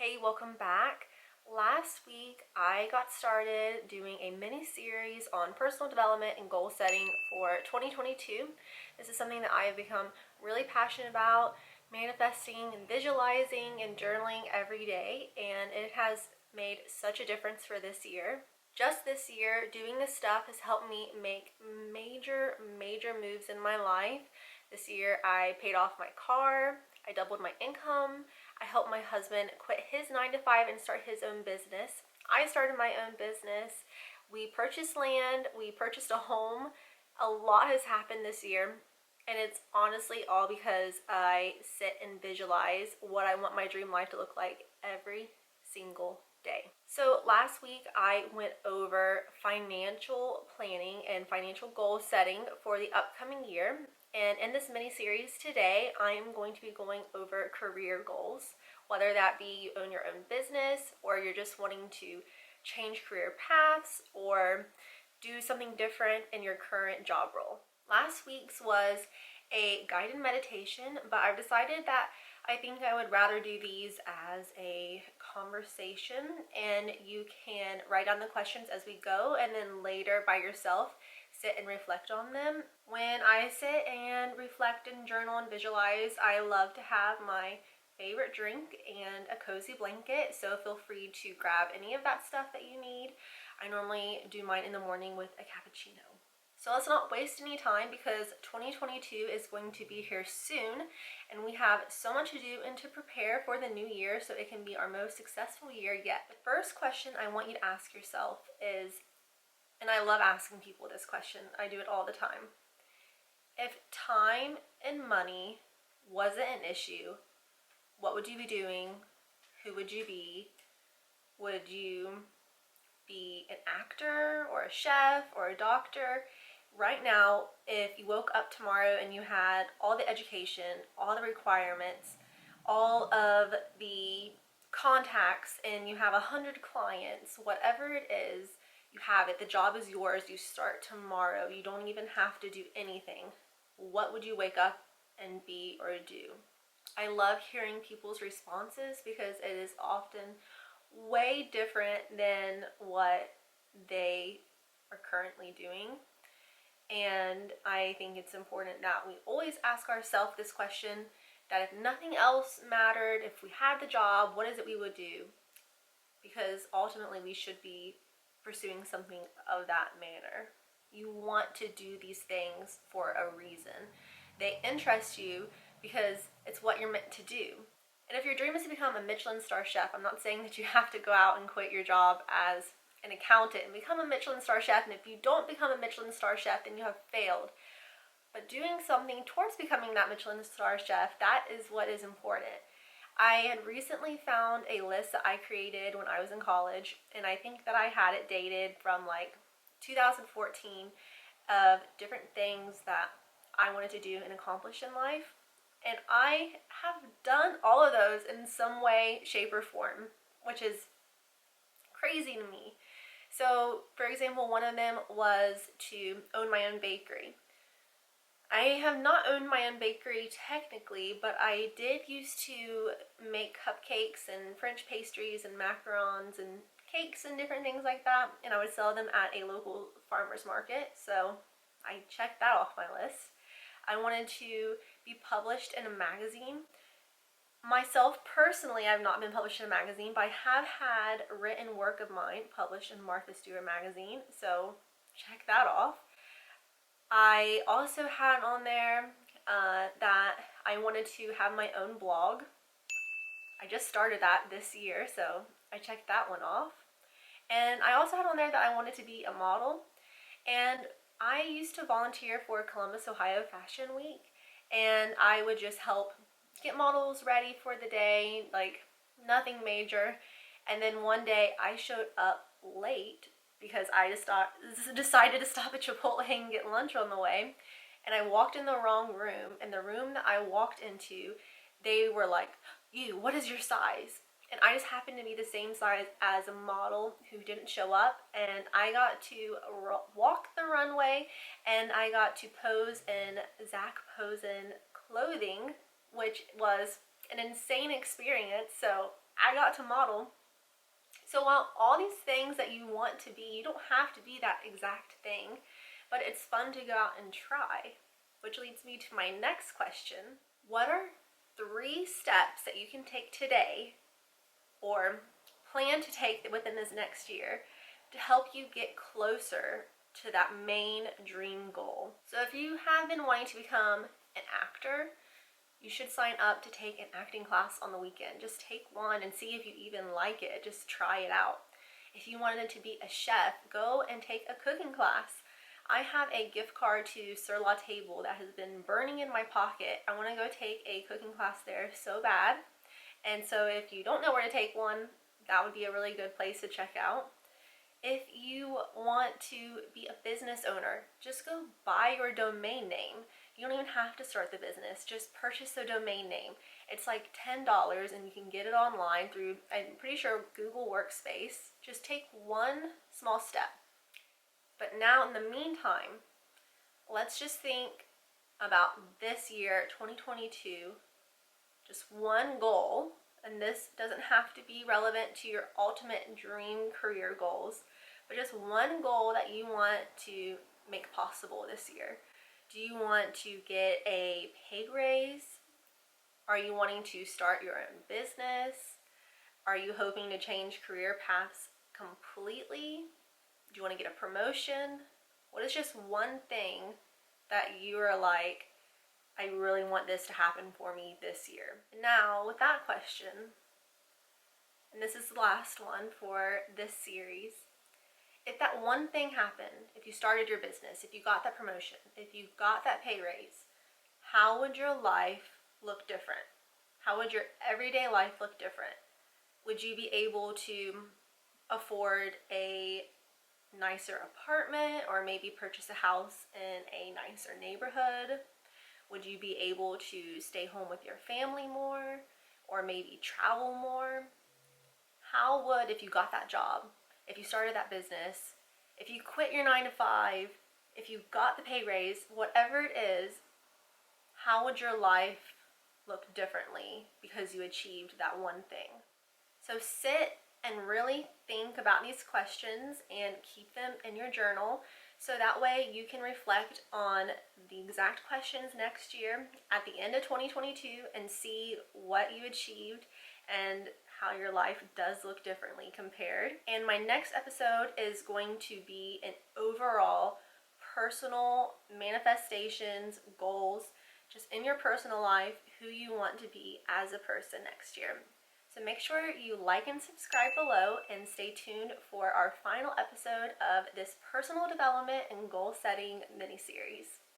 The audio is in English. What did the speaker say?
Hey, welcome back. Last week I got started doing a mini series on personal development and goal setting for 2022. This is something that I have become really passionate about, manifesting and visualizing and journaling every day, and it has made such a difference for this year. Just this year, doing this stuff has helped me make major moves in my life. This year I paid off my car, I doubled my income, I helped my husband quit his 9 to 5 and start his own business. I started my own business. We purchased land, we purchased a home. A lot has happened this year, and it's honestly all because I sit and visualize what I want my dream life to look like every single day. So last week I went over financial planning and financial goal setting for the upcoming year. And in this mini series today, I'm going to be going over career goals, whether that be you own your own business or you're just wanting to change career paths or do something different in your current job role. Last week's was a guided meditation, but I've decided that I think I would rather do these as a conversation, and you can write down the questions as we go and then later by yourself sit and reflect on them. When I sit and reflect and journal and visualize, I love to have my favorite drink and a cozy blanket, so feel free to grab any of that stuff that you need. I normally do mine in the morning with a cappuccino. So let's not waste any time because 2022 is going to be here soon, and we have so much to do and to prepare for the new year so it can be our most successful year yet. The first question I want you to ask yourself is, and I love asking people this question, I do it all the time. If time and money wasn't an issue, what would you be doing? Who would you be? Would you be an actor or a chef or a doctor? Right now, if you woke up tomorrow and you had all the education, all the requirements, all of the contacts, and you have 100 clients, whatever it is, you have it, the job is yours, you start tomorrow, you don't even have to do anything, what would you wake up and be or do? I love hearing people's responses because it is often way different than what they are currently doing. And I think it's important that we always ask ourselves this question, that if nothing else mattered, if we had the job, what is it we would do? Because ultimately we should be pursuing something of that manner. You want to do these things for a reason. They interest you because it's what you're meant to do. And if your dream is to become a Michelin star chef, I'm not saying that you have to go out and quit your job as an accountant and become a Michelin star chef, and if you don't become a Michelin star chef, then you have failed. But doing something towards becoming that Michelin star chef, that is what is important. I had recently found a list that I created when I was in college, and I think that I had it dated from like 2014 of different things that I wanted to do and accomplish in life. And I have done all of those in some way, shape, or form, which is crazy to me. So, for example, one of them was to own my own bakery. I have not owned my own bakery technically, but I did used to make cupcakes and French pastries and macarons and cakes and different things like that, and I would sell them at a local farmer's market, so I checked that off my list. I wanted to be published in a magazine. Myself personally, I've not been published in a magazine, but I have had written work of mine published in Martha Stewart magazine, so check that off. I also had on there that I wanted to have my own blog. I just started that this year, so I checked that one off. And I also had on there that I wanted to be a model. And I used to volunteer for Columbus, Ohio Fashion Week, and I would just help get models ready for the day, like nothing major. And then one day I showed up late because I just decided to stop at Chipotle and get lunch on the way. And I walked in the wrong room, and the room that I walked into, they were like, "You, what is your size?" And I just happened to be the same size as a model who didn't show up, and I got to walk the runway, and I got to pose in Zac Posen clothing, which was an insane experience. So I got to model. So while all these things that you want to be, you don't have to be that exact thing, but it's fun to go out and try. Which leads me to my next question. What are 3 steps that you can take today or plan to take within this next year to help you get closer to that main dream goal? So if you have been wanting to become an actor, you should sign up to take an acting class on the weekend. Just take one and see if you even like it. Just try it out. If you wanted to be a chef, go and take a cooking class. I have a gift card to Sur La Table that has been burning in my pocket. I want to go take a cooking class there so bad. And so if you don't know where to take one, that would be a really good place to check out. If you want to be a business owner, just go buy your domain name. You don't even have to start the business, just purchase the domain name. It's like $10 and you can get it online through, I'm pretty sure, Google Workspace. Just take one small step. But now in the meantime, let's just think about this year, 2022, just one goal. And this doesn't have to be relevant to your ultimate dream career goals, but just one goal that you want to make possible this year. Do you want to get a pay raise? Are you wanting to start your own business? Are you hoping to change career paths completely? Do you want to get a promotion? What is just one thing that you are like, I really want this to happen for me this year? Now, with that question, and this is the last one for this series, if that one thing happened, if you started your business, if you got that promotion, if you got that pay raise, how would your life look different? How would your everyday life look different? Would you be able to afford a nicer apartment or maybe purchase a house in a nicer neighborhood? Would you be able to stay home with your family more or maybe travel more? How would, if you got that job, if you started that business, if you quit your 9 to 5, if you got the pay raise, whatever it is, how would your life look differently because you achieved that one thing? So sit and really think about these questions and keep them in your journal so that way you can reflect on the exact questions next year at the end of 2022 and see what you achieved and how your life does look differently compared. And my next episode is going to be an overall personal manifestations, goals, just in your personal life, who you want to be as a person next year. So make sure you like and subscribe below and stay tuned for our final episode of this personal development and goal setting mini-series.